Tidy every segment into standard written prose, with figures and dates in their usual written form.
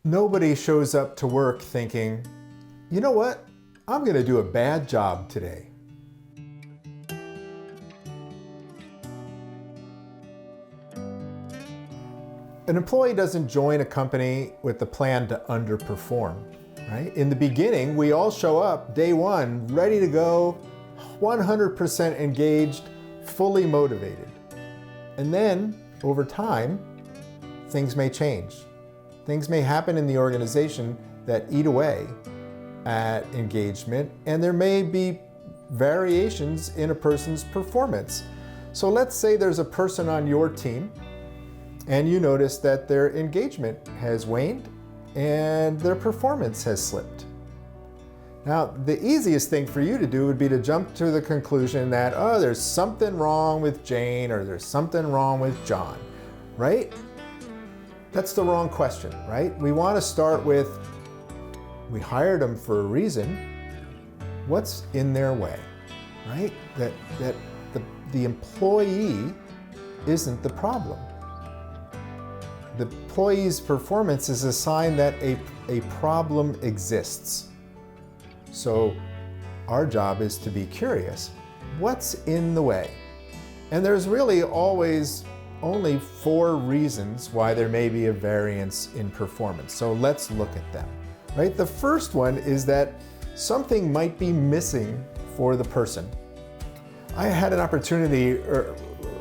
Nobody shows up to work thinking, you know what, I'm going to do a bad job today. An employee doesn't join a company with the plan to underperform, right? In the beginning, we all show up day one, ready to go, 100% engaged, fully motivated. And then, over time, things may change. Things may happen in the organization that eat away at engagement, and there may be variations in a person's performance. So let's say there's a person on your team and you notice that their engagement has waned and their performance has slipped. Now, the easiest thing for you to do would be to jump to the conclusion that, oh, there's something wrong with Jane or there's something wrong with John, right? That's the wrong question, right? We want to start with, we hired them for a reason. What's in their way, right? That the employee isn't the problem. The employee's performance is a sign that a problem exists. So our job is to be curious. What's in the way? And there's really always only 4 reasons why there may be a variance in performance. So let's look at them, right? The first one is that something might be missing for the person. I had an opportunity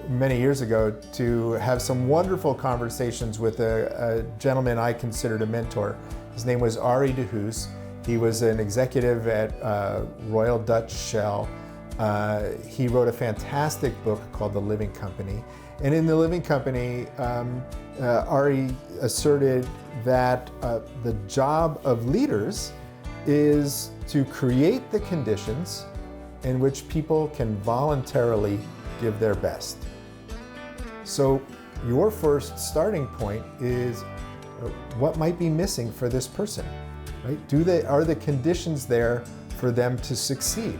many years ago to have some wonderful conversations with a gentleman I considered a mentor. His name was Arie de Hoos. He was an executive at Royal Dutch Shell. He wrote a fantastic book called The Living Company. And in The Living Company, Arie asserted that the job of leaders is to create the conditions in which people can voluntarily give their best. So your first starting point is what might be missing for this person, right? Are the conditions there for them to succeed?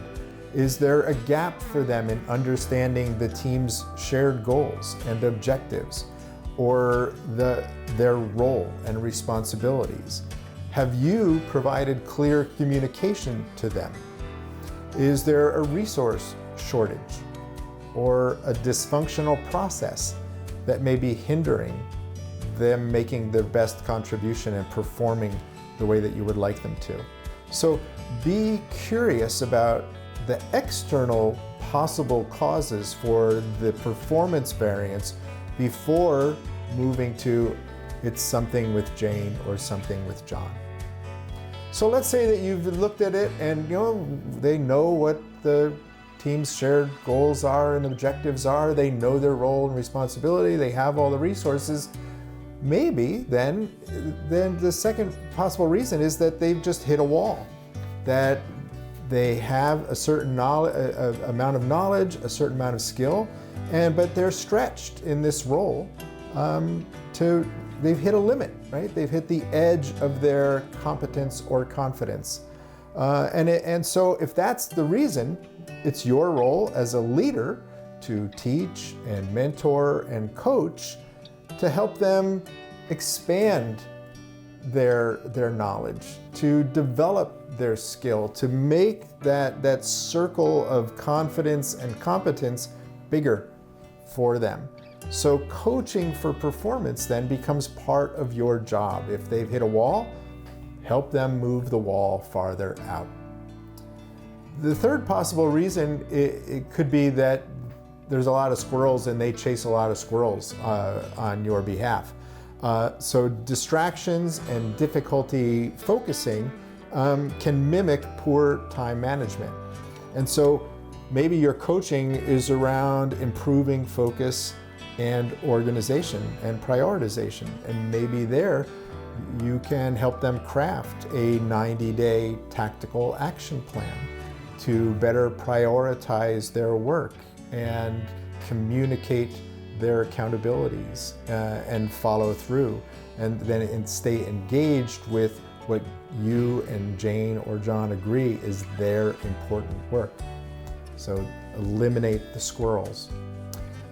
Is there a gap for them in understanding the team's shared goals and objectives, or their role and responsibilities? Have you provided clear communication to them? Is there a resource shortage or a dysfunctional process that may be hindering them making their best contribution and performing the way that you would like them to? So be curious about the external possible causes for the performance variance before moving to it's something with Jane or something with John. So let's say that you've looked at it and they know what the team's shared goals are and objectives are, they know their role and responsibility, they have all the resources. Maybe then the second possible reason is that they've just hit a wall, that they have a certain amount of knowledge, a certain amount of skill, but they're stretched in this role they've hit a limit, right? They've hit the edge of their competence or confidence. And so if that's the reason, it's your role as a leader to teach and mentor and coach to help them expand their knowledge, to develop their skill, to make that circle of confidence and competence bigger for them. So coaching for performance then becomes part of your job. If they've hit a wall, help them move the wall farther out. The third possible reason, it could be that there's a lot of squirrels and they chase a lot of squirrels on your behalf. So distractions and difficulty focusing can mimic poor time management. And so maybe your coaching is around improving focus and organization and prioritization. And maybe there you can help them craft a 90-day tactical action plan to better prioritize their work and communicate their accountabilities and follow through, and then stay engaged with what you and Jane or John agree is their important work. So eliminate the squirrels.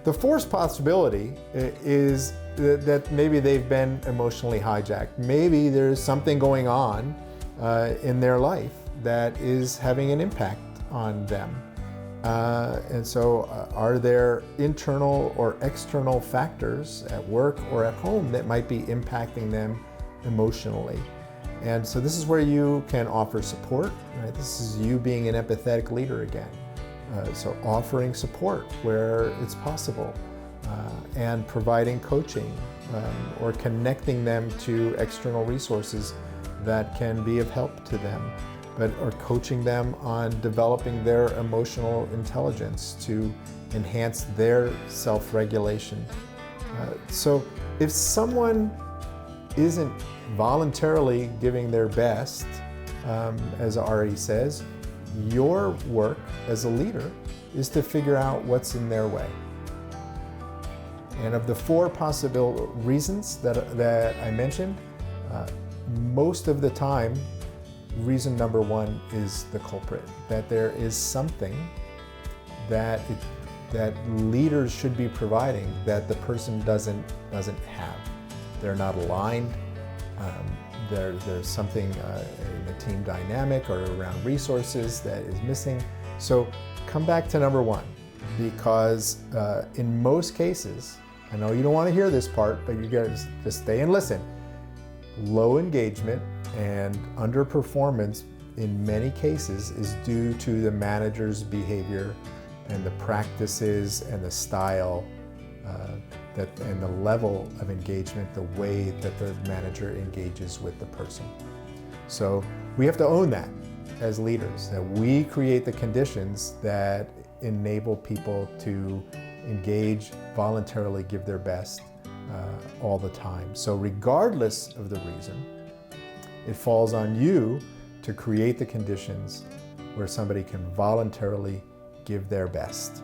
The fourth possibility is that maybe they've been emotionally hijacked. Maybe there's something going on in their life that is having an impact on them. And so are there internal or external factors at work or at home that might be impacting them emotionally? And so this is where you can offer support, right? This is you being an empathetic leader again. So offering support where it's possible, and providing coaching or connecting them to external resources that can be of help to them, or coaching them on developing their emotional intelligence to enhance their self-regulation. So if someone isn't voluntarily giving their best, as Ari says, your work as a leader is to figure out what's in their way. And of the 4 possible reasons that I mentioned, most of the time, reason number 1 is the culprit, that there is something that leaders should be providing that the person doesn't have. They're not aligned. There's something in the team dynamic or around resources that is missing. So come back to number 1, because in most cases, I know you don't want to hear this part, but you guys just stay and listen. Low engagement and underperformance in many cases is due to the manager's behavior and the practices and the style and the level of engagement, the way that the manager engages with the person. So we have to own that as leaders, that we create the conditions that enable people to engage, voluntarily give their best all the time. So regardless of the reason, it falls on you to create the conditions where somebody can voluntarily give their best.